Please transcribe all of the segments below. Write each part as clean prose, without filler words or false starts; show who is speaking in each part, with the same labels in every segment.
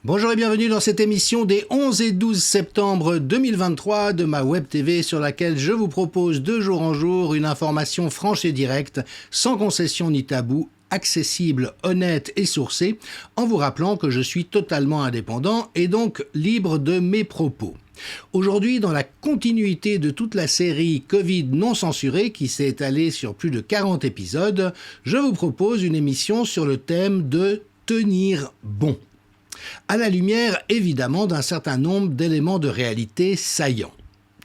Speaker 1: Bonjour et bienvenue dans cette émission des 11 et 12 septembre 2023 de ma web TV sur laquelle je vous propose de jour en jour une information franche et directe, sans concession ni tabou, accessible, honnête et sourcée, en vous rappelant que je suis totalement indépendant et donc libre de mes propos. Aujourd'hui, dans la continuité de toute la série Covid non censurée qui s'est étalée sur plus de 40 épisodes, je vous propose une émission sur le thème de tenir bon. À la lumière, évidemment, d'un certain nombre d'éléments de réalité saillants.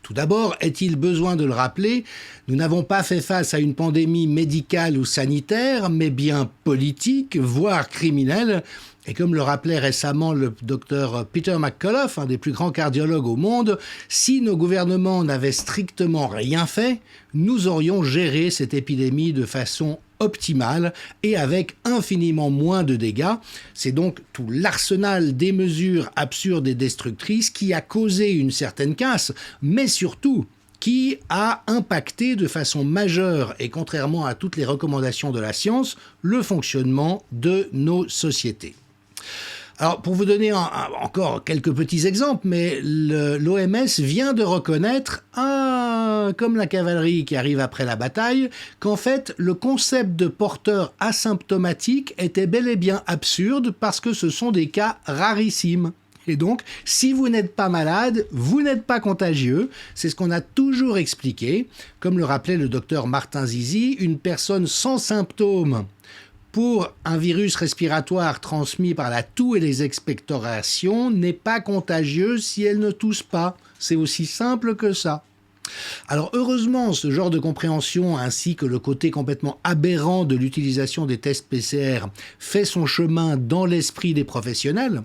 Speaker 1: Tout d'abord, est-il besoin de le rappeler, nous n'avons pas fait face à une pandémie médicale ou sanitaire, mais bien politique, voire criminelle. Et comme le rappelait récemment le docteur Peter McCullough, un des plus grands cardiologues au monde, si nos gouvernements n'avaient strictement rien fait, nous aurions géré cette épidémie de façon optimale et avec infiniment moins de dégâts. C'est donc tout l'arsenal des mesures absurdes et destructrices qui a causé une certaine casse, mais surtout qui a impacté de façon majeure et contrairement à toutes les recommandations de la science, le fonctionnement de nos sociétés. Alors, pour vous donner encore quelques petits exemples, mais l'OMS vient de reconnaître, comme la cavalerie qui arrive après la bataille, qu'en fait, le concept de porteur asymptomatique était bel et bien absurde parce que ce sont des cas rarissimes. Et donc, si vous n'êtes pas malade, vous n'êtes pas contagieux. C'est ce qu'on a toujours expliqué. Comme le rappelait le docteur Martin Zizi, une personne sans symptômes pour un virus respiratoire transmis par la toux et les expectorations n'est pas contagieuse si elle ne tousse pas. C'est aussi simple que ça. Alors heureusement, ce genre de compréhension ainsi que le côté complètement aberrant de l'utilisation des tests PCR fait son chemin dans l'esprit des professionnels.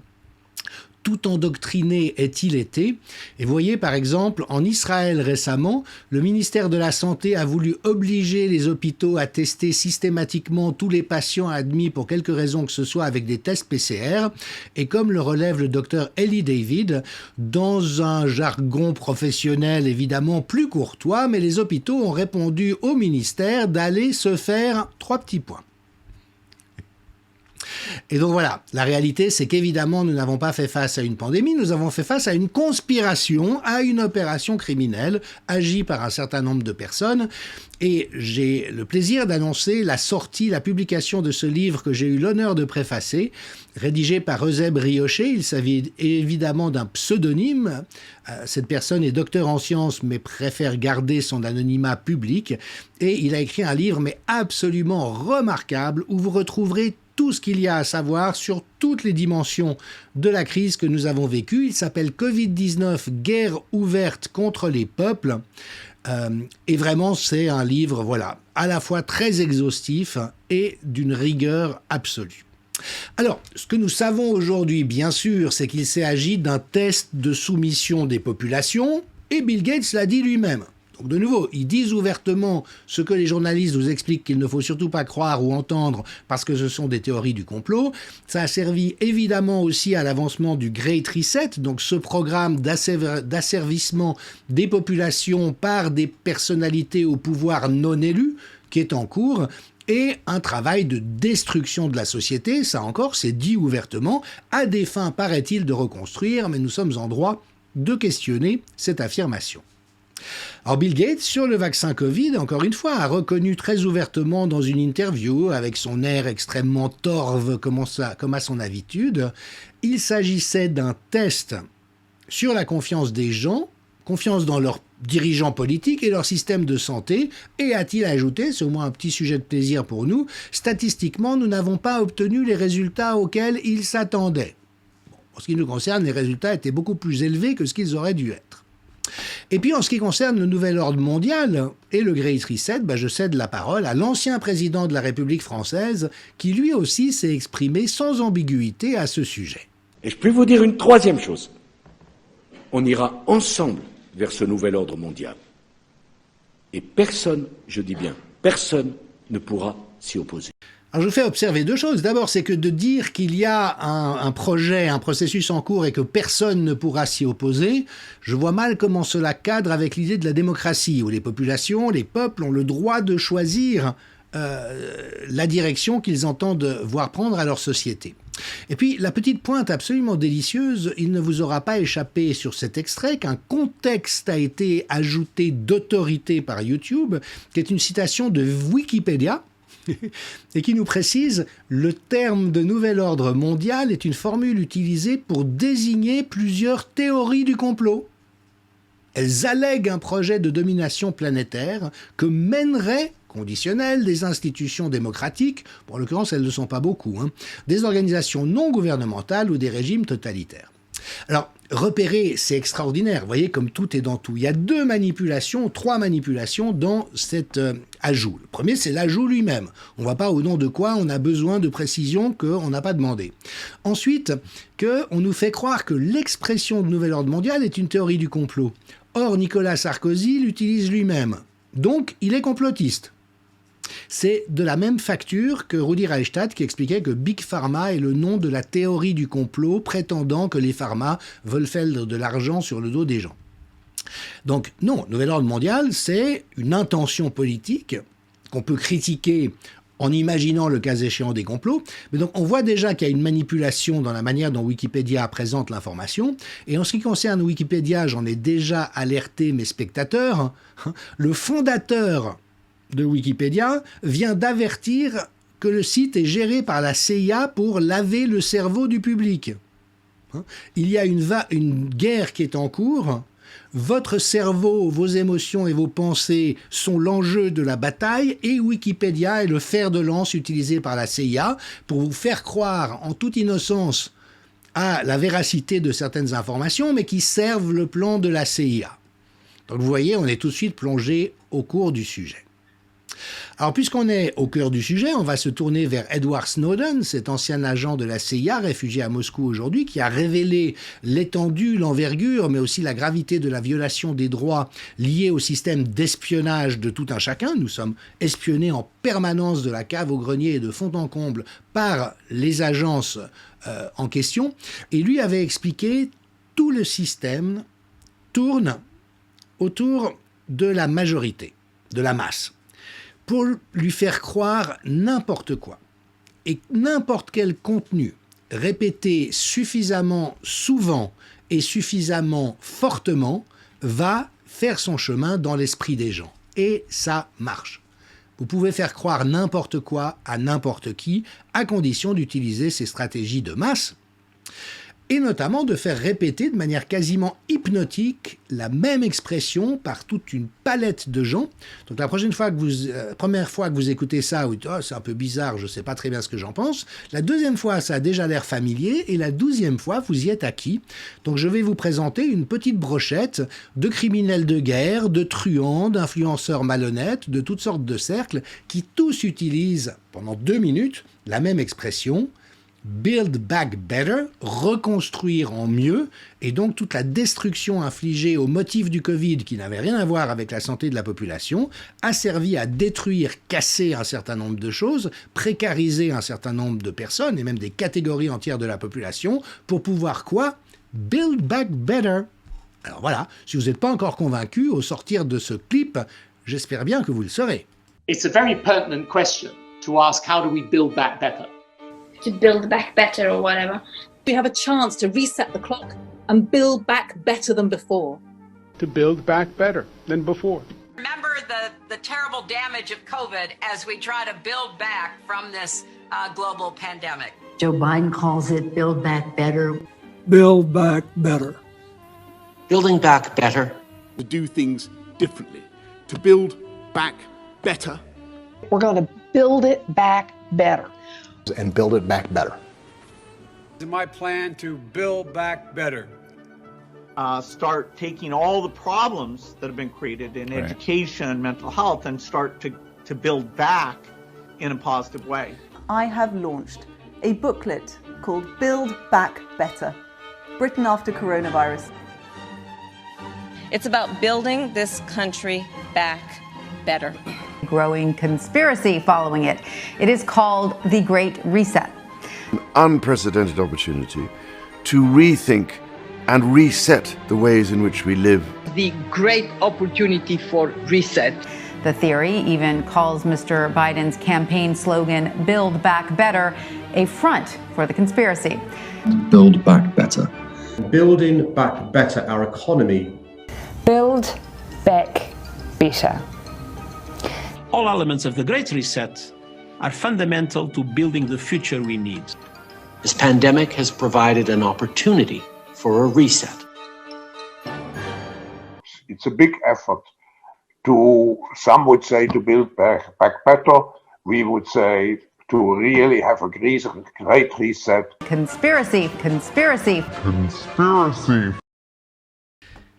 Speaker 1: Tout endoctriné est-il été? Et voyez par exemple, en Israël récemment, le ministère de la Santé a voulu obliger les hôpitaux à tester systématiquement tous les patients admis pour quelque raison que ce soit avec des tests PCR. Et comme le relève le docteur Eli David, dans un jargon professionnel évidemment plus courtois, mais les hôpitaux ont répondu au ministère d'aller se faire 3 petits points. Et donc voilà, la réalité c'est qu'évidemment nous n'avons pas fait face à une pandémie, nous avons fait face à une conspiration, à une opération criminelle agie par un certain nombre de personnes. Et j'ai le plaisir d'annoncer la publication de ce livre que j'ai eu l'honneur de préfacer, rédigé par Eusèbe Riochet. Il s'agit évidemment d'un pseudonyme. Cette personne est docteur en sciences mais préfère garder son anonymat public. Et il a écrit un livre mais absolument remarquable où vous retrouverez tout ce qu'il y a à savoir sur toutes les dimensions de la crise que nous avons vécue. Il s'appelle Covid-19, guerre ouverte contre les peuples. Et vraiment, c'est un livre, voilà, à la fois très exhaustif et d'une rigueur absolue. Alors, ce que nous savons aujourd'hui, bien sûr, c'est qu'il s'agit d'un test de soumission des populations, et Bill Gates l'a dit lui-même. Donc de nouveau, ils disent ouvertement ce que les journalistes nous expliquent qu'il ne faut surtout pas croire ou entendre parce que ce sont des théories du complot. Ça a servi évidemment aussi à l'avancement du Great Reset, donc ce programme d'asservissement des populations par des personnalités au pouvoir non élues qui est en cours. Et un travail de destruction de la société, ça encore, c'est dit ouvertement, à des fins, paraît-il, de reconstruire, mais nous sommes en droit de questionner cette affirmation. Alors Bill Gates, sur le vaccin Covid, encore une fois, a reconnu très ouvertement dans une interview, avec son air extrêmement torve comme à son habitude, il s'agissait d'un test sur la confiance des gens, confiance dans leurs dirigeants politiques et leur système de santé, et a-t-il ajouté, c'est au moins un petit sujet de plaisir pour nous, statistiquement, nous n'avons pas obtenu les résultats auxquels ils s'attendaient. Bon, en ce qui nous concerne, les résultats étaient beaucoup plus élevés que ce qu'ils auraient dû être. Et puis en ce qui concerne le nouvel ordre mondial et le Great Reset, je cède la parole à l'ancien président de la République française qui lui aussi s'est exprimé sans ambiguïté à ce sujet.
Speaker 2: Et je peux vous dire une troisième chose. On ira ensemble vers ce nouvel ordre mondial. Et personne, je dis bien, personne ne pourra s'y opposer.
Speaker 1: Alors je vous fais observer 2 choses. D'abord, c'est que de dire qu'il y a un projet, un processus en cours et que personne ne pourra s'y opposer, je vois mal comment cela cadre avec l'idée de la démocratie, où les populations, les peuples ont le droit de choisir la direction qu'ils entendent voir prendre à leur société. Et puis, la petite pointe absolument délicieuse, il ne vous aura pas échappé sur cet extrait qu'un contexte a été ajouté d'autorité par YouTube, qui est une citation de Wikipédia, et qui nous précise « Le terme de nouvel ordre mondial est une formule utilisée pour désigner plusieurs théories du complot. Elles allèguent un projet de domination planétaire que mènerait conditionnel des institutions démocratiques, bon, en l'occurrence elles ne sont pas beaucoup, des organisations non gouvernementales ou des régimes totalitaires. » Alors, repérer, c'est extraordinaire, vous voyez comme tout est dans tout. Il y a trois manipulations dans cet ajout. Le premier, c'est l'ajout lui-même. On ne voit pas au nom de quoi on a besoin de précisions qu'on n'a pas demandé. Ensuite, qu'on nous fait croire que l'expression de nouvel ordre mondial est une théorie du complot. Or, Nicolas Sarkozy l'utilise lui-même. Donc, il est complotiste. C'est de la même facture que Rudi Reichstadt qui expliquait que Big Pharma est le nom de la théorie du complot prétendant que les pharma veulent faire de l'argent sur le dos des gens. Donc non, nouvel ordre mondial, c'est une intention politique qu'on peut critiquer en imaginant le cas échéant des complots. Mais donc on voit déjà qu'il y a une manipulation dans la manière dont Wikipédia présente l'information. Et en ce qui concerne Wikipédia, j'en ai déjà alerté mes spectateurs, le fondateur de Wikipédia vient d'avertir que le site est géré par la CIA pour laver le cerveau du public. Il y a une guerre qui est en cours. Votre cerveau, vos émotions et vos pensées sont l'enjeu de la bataille et Wikipédia est le fer de lance utilisé par la CIA pour vous faire croire en toute innocence à la véracité de certaines informations mais qui servent le plan de la CIA. Donc vous voyez, on est tout de suite plongé au cours du sujet. Alors, puisqu'on est au cœur du sujet, on va se tourner vers Edward Snowden, cet ancien agent de la CIA, réfugié à Moscou aujourd'hui, qui a révélé l'étendue, l'envergure, mais aussi la gravité de la violation des droits liés au système d'espionnage de tout un chacun. Nous sommes espionnés en permanence de la cave au grenier et de fond en comble par les agences en question. Et lui avait expliqué tout le système tourne autour de la majorité, de la masse, pour lui faire croire n'importe quoi. Et n'importe quel contenu répété suffisamment souvent et suffisamment fortement va faire son chemin dans l'esprit des gens. Et ça marche. Vous pouvez faire croire n'importe quoi à n'importe qui, à condition d'utiliser ces stratégies de masse, et notamment de faire répéter de manière quasiment hypnotique la même expression par toute une palette de gens. Donc la première fois que vous écoutez ça, vous dites « Oh, c'est un peu bizarre, je ne sais pas très bien ce que j'en pense ». La deuxième fois, ça a déjà l'air familier, et la 12e fois, vous y êtes acquis. Donc je vais vous présenter une petite brochette de criminels de guerre, de truands, d'influenceurs malhonnêtes, de toutes sortes de cercles, qui tous utilisent pendant 2 minutes la même expression « Build back better », reconstruire en mieux, et donc toute la destruction infligée au motif du Covid, qui n'avait rien à voir avec la santé de la population, a servi à détruire, casser un certain nombre de choses, précariser un certain nombre de personnes, et même des catégories entières de la population, pour pouvoir quoi ? Build back better. Alors voilà, si vous n'êtes pas encore convaincu, au sortir de ce clip, j'espère bien que vous le serez.
Speaker 3: It's a very pertinent question to ask, how do we build back better?
Speaker 4: To build back better or whatever.
Speaker 5: We have a chance to reset the clock and build back better than before.
Speaker 6: To build back better than before.
Speaker 7: Remember the terrible damage of COVID as we try to build back from this global pandemic.
Speaker 8: Joe Biden calls it build back better.
Speaker 9: Build back better.
Speaker 10: Building back better.
Speaker 6: To do things differently. To build back better.
Speaker 11: We're going to build it back better.
Speaker 12: And build it back better.
Speaker 13: My plan to build back better.
Speaker 14: Start taking all the problems that have been created in education and mental health and start to build back in a positive way.
Speaker 15: I have launched a booklet called Build Back Better, Britain After Coronavirus.
Speaker 16: It's about building this country back better.
Speaker 17: Growing conspiracy following it. It is called the Great Reset.
Speaker 18: An unprecedented opportunity to rethink and reset the ways in which we live.
Speaker 19: The great opportunity for reset.
Speaker 17: The theory even calls Mr. Biden's campaign slogan, Build Back Better, a front for the conspiracy.
Speaker 19: Build back better.
Speaker 20: Building back better our economy.
Speaker 11: Build back better.
Speaker 21: All elements of the Great Reset are fundamental to building the future we need.
Speaker 10: This pandemic has provided an opportunity for a reset.
Speaker 22: It's a big effort to, some would say, to build back better. We would say to really have a great reset.
Speaker 17: Conspiracy, conspiracy.
Speaker 22: Conspiracy.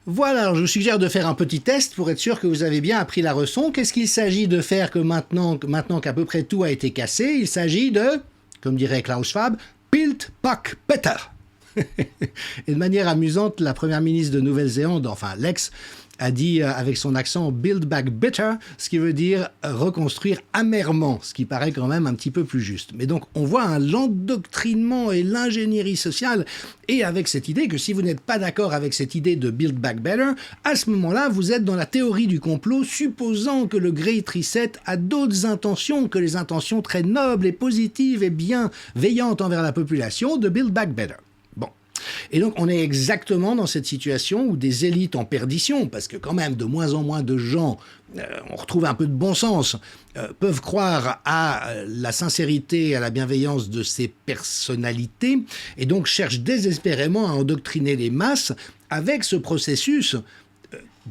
Speaker 1: Voilà, alors je vous suggère de faire un petit test pour être sûr que vous avez bien appris la leçon. Qu'est-ce qu'il s'agit de faire que maintenant qu'à peu près tout a été cassé? Il s'agit de, comme dirait Klaus Schwab, Build Back Better. Et de manière amusante, la première ministre de Nouvelle-Zélande, enfin l'ex, a dit avec son accent « build back better », ce qui veut dire reconstruire amèrement, ce qui paraît quand même un petit peu plus juste. Mais donc, on voit l'endoctrinement et l'ingénierie sociale, et avec cette idée que si vous n'êtes pas d'accord avec cette idée de « build back better », à ce moment-là, vous êtes dans la théorie du complot, supposant que le Great Reset a d'autres intentions que les intentions très nobles et positives et bienveillantes envers la population de « build back better ». Et donc, on est exactement dans cette situation où des élites en perdition, parce que quand même, de moins en moins de gens, on retrouve un peu de bon sens, peuvent croire à la sincérité, à la bienveillance de ces personnalités, et donc cherchent désespérément à endoctriner les masses avec ce processus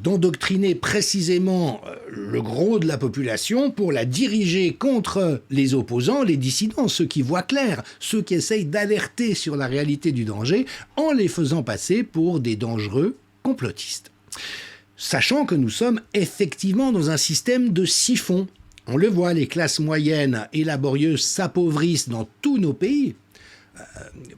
Speaker 1: d'endoctriner précisément le gros de la population pour la diriger contre les opposants, les dissidents, ceux qui voient clair, ceux qui essayent d'alerter sur la réalité du danger en les faisant passer pour des dangereux complotistes. Sachant que nous sommes effectivement dans un système de siphon. On le voit, les classes moyennes et laborieuses s'appauvrissent dans tous nos pays.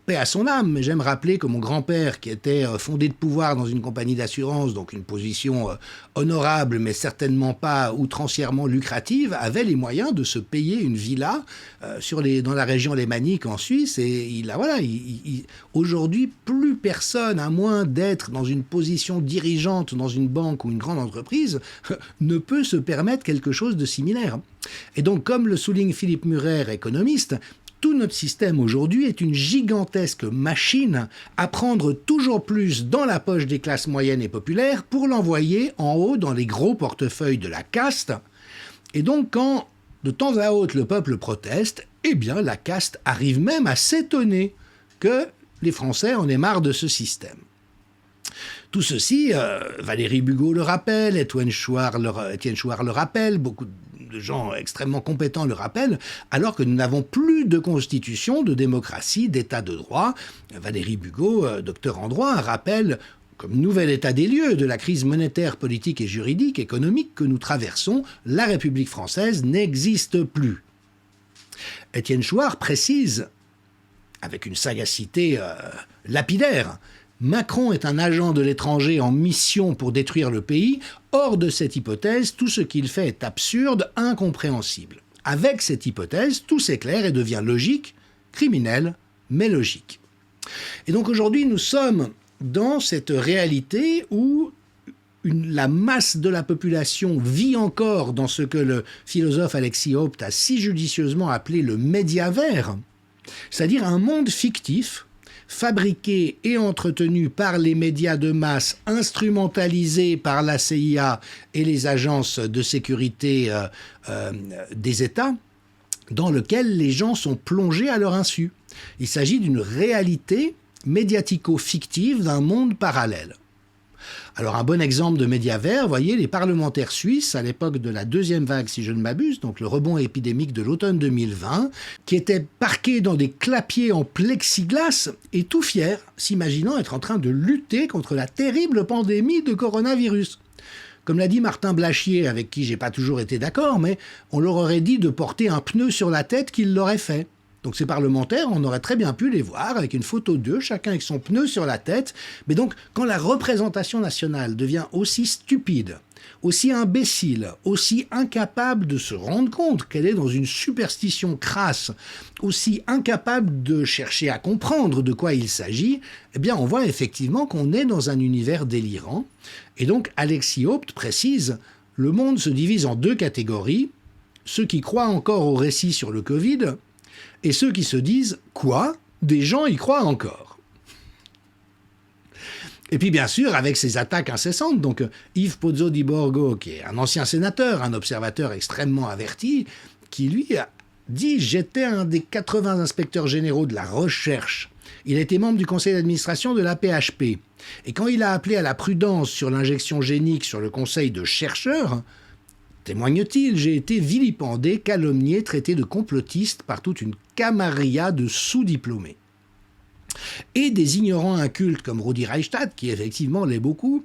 Speaker 1: Paix à son âme, mais j'aime rappeler que mon grand-père, qui était fondé de pouvoir dans une compagnie d'assurance, donc une position honorable, mais certainement pas outrancièrement lucrative, avait les moyens de se payer une villa dans la région lémanique en Suisse, et aujourd'hui, plus personne, à moins d'être dans une position dirigeante dans une banque ou une grande entreprise, ne peut se permettre quelque chose de similaire. Et donc, comme le souligne Philippe Murer, économiste, tout notre système aujourd'hui est une gigantesque machine à prendre toujours plus dans la poche des classes moyennes et populaires pour l'envoyer en haut dans les gros portefeuilles de la caste. Et donc quand de temps à autre le peuple proteste, eh bien la caste arrive même à s'étonner que les Français en aient marre de ce système. Tout ceci, Valérie Bugeaud le rappelle, Étienne Chouard le rappelle, beaucoup de gens extrêmement compétents le rappellent, alors que nous n'avons plus de constitution, de démocratie, d'état de droit. Valérie Bugeaud, docteur en droit, rappelle comme nouvel état des lieux de la crise monétaire, politique et juridique, économique que nous traversons, la République française n'existe plus. Étienne Chouard précise, avec une sagacité lapidaire, Macron est un agent de l'étranger en mission pour détruire le pays. Hors de cette hypothèse, tout ce qu'il fait est absurde, incompréhensible. Avec cette hypothèse, tout s'éclaire et devient logique, criminel, mais logique. Et donc aujourd'hui, nous sommes dans cette réalité où la masse de la population vit encore dans ce que le philosophe Alexis Haupt a si judicieusement appelé le médiavers, c'est-à-dire un monde fictif, fabriqué et entretenu par les médias de masse, instrumentalisé par la CIA et les agences de sécurité des États, dans lequel les gens sont plongés à leur insu. Il s'agit d'une réalité médiatico-fictive d'un monde parallèle. Alors un bon exemple de médiavers, vous voyez, les parlementaires suisses, à l'époque de la deuxième vague, si je ne m'abuse, donc le rebond épidémique de l'automne 2020, qui étaient parqués dans des clapiers en plexiglas et tout fiers, s'imaginant être en train de lutter contre la terrible pandémie de coronavirus. Comme l'a dit Martin Blachier, avec qui j'ai pas toujours été d'accord, mais on leur aurait dit de porter un pneu sur la tête qu'ils l'auraient fait. Donc ces parlementaires, on aurait très bien pu les voir avec une photo d'eux, chacun avec son pneu sur la tête. Mais donc, quand la représentation nationale devient aussi stupide, aussi imbécile, aussi incapable de se rendre compte qu'elle est dans une superstition crasse, aussi incapable de chercher à comprendre de quoi il s'agit, eh bien on voit effectivement qu'on est dans un univers délirant. Et donc Alexis Haupt précise le monde se divise en deux catégories, ceux qui croient encore au récit sur le Covid et ceux qui se disent « Quoi ? Des gens y croient encore ?» Et puis bien sûr, avec ces attaques incessantes, donc Yves Pozzo di Borgo, qui est un ancien sénateur, un observateur extrêmement averti, qui lui a dit « J'étais un des 80 inspecteurs généraux de la recherche. Il a été membre du conseil d'administration de l'AP-HP. Et quand il a appelé à la prudence sur l'injection génique sur le conseil de chercheurs, témoigne-t-il, j'ai été vilipendé, calomnié, traité de complotiste par toute une camarilla de sous-diplômés. » Et des ignorants incultes comme Rudi Reichstadt, qui effectivement l'est beaucoup,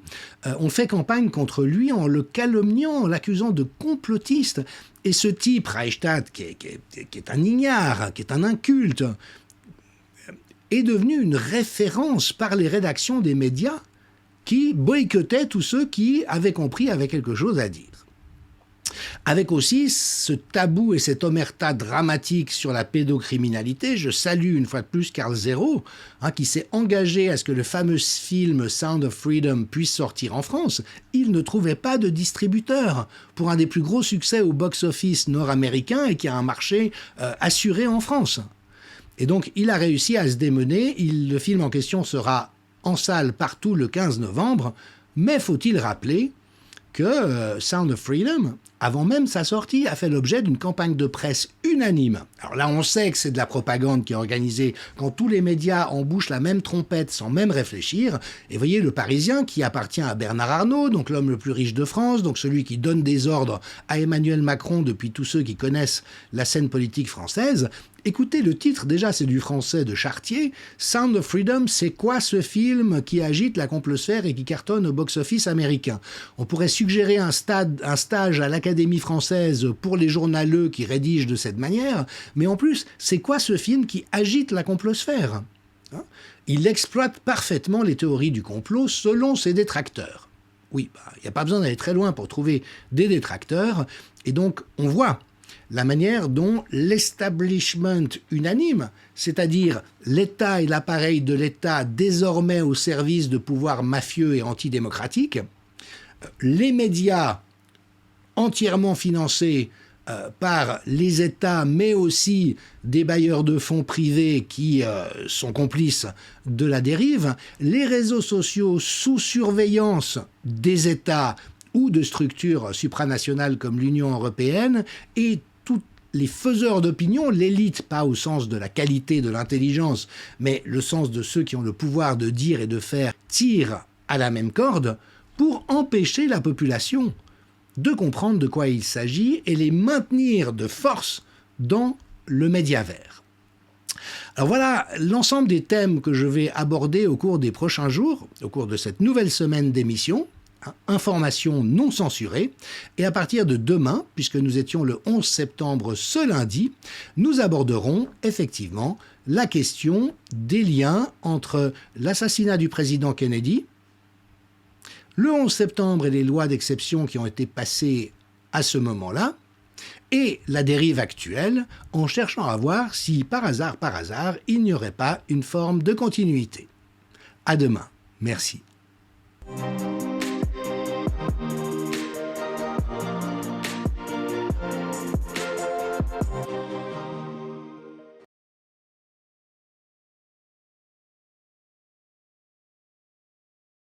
Speaker 1: ont fait campagne contre lui en le calomniant, en l'accusant de complotiste. Et ce type, Reichstadt, qui est un ignare, qui est un inculte, est devenu une référence par les rédactions des médias qui boycottaient tous ceux qui avaient compris, avaient quelque chose à dire. Avec aussi ce tabou et cette omerta dramatique sur la pédocriminalité, je salue une fois de plus Karl Zero, qui s'est engagé à ce que le fameux film Sound of Freedom puisse sortir en France. Il ne trouvait pas de distributeur pour un des plus gros succès au box-office nord-américain et qui a un marché assuré en France. Et donc il a réussi à se démener, le film en question sera en salle partout le 15 novembre, mais faut-il rappeler que Sound of Freedom, avant même sa sortie, a fait l'objet d'une campagne de presse unanime. Alors là, on sait que c'est de la propagande qui est organisée quand tous les médias embouchent la même trompette sans même réfléchir. Et voyez, le Parisien, qui appartient à Bernard Arnault, donc l'homme le plus riche de France, donc celui qui donne des ordres à Emmanuel Macron depuis tous ceux qui connaissent la scène politique française. Écoutez le titre, déjà c'est du français de Chartier, Sound of Freedom, c'est quoi ce film qui agite la complosphère et qui cartonne au box-office américain? On pourrait suggérer un stage à l'Académie française pour les journaleux qui rédigent de cette manière, mais en plus, c'est quoi ce film qui agite la complosphère? Il exploite parfaitement les théories du complot selon ses détracteurs. Oui, il n'y a pas besoin d'aller très loin pour trouver des détracteurs, et donc on voit la manière dont l'establishment unanime, c'est-à-dire l'État et l'appareil de l'État désormais au service de pouvoirs mafieux et antidémocratiques, les médias entièrement financés par les États, mais aussi des bailleurs de fonds privés qui sont complices de la dérive, les réseaux sociaux sous surveillance des États ou de structures supranationales comme l'Union européenne, et tous les faiseurs d'opinion, l'élite, pas au sens de la qualité de l'intelligence, mais le sens de ceux qui ont le pouvoir de dire et de faire, tirent à la même corde pour empêcher la population de comprendre de quoi il s'agit et les maintenir de force dans le médiavers. Alors voilà l'ensemble des thèmes que je vais aborder au cours des prochains jours, au cours de cette nouvelle semaine d'émission. Information non censurée, et à partir de demain, puisque nous étions le 11 septembre ce lundi, nous aborderons effectivement la question des liens entre l'assassinat du président Kennedy, le 11 septembre et les lois d'exception qui ont été passées à ce moment-là, et la dérive actuelle, en cherchant à voir si, par hasard, il n'y aurait pas une forme de continuité. À demain. Merci.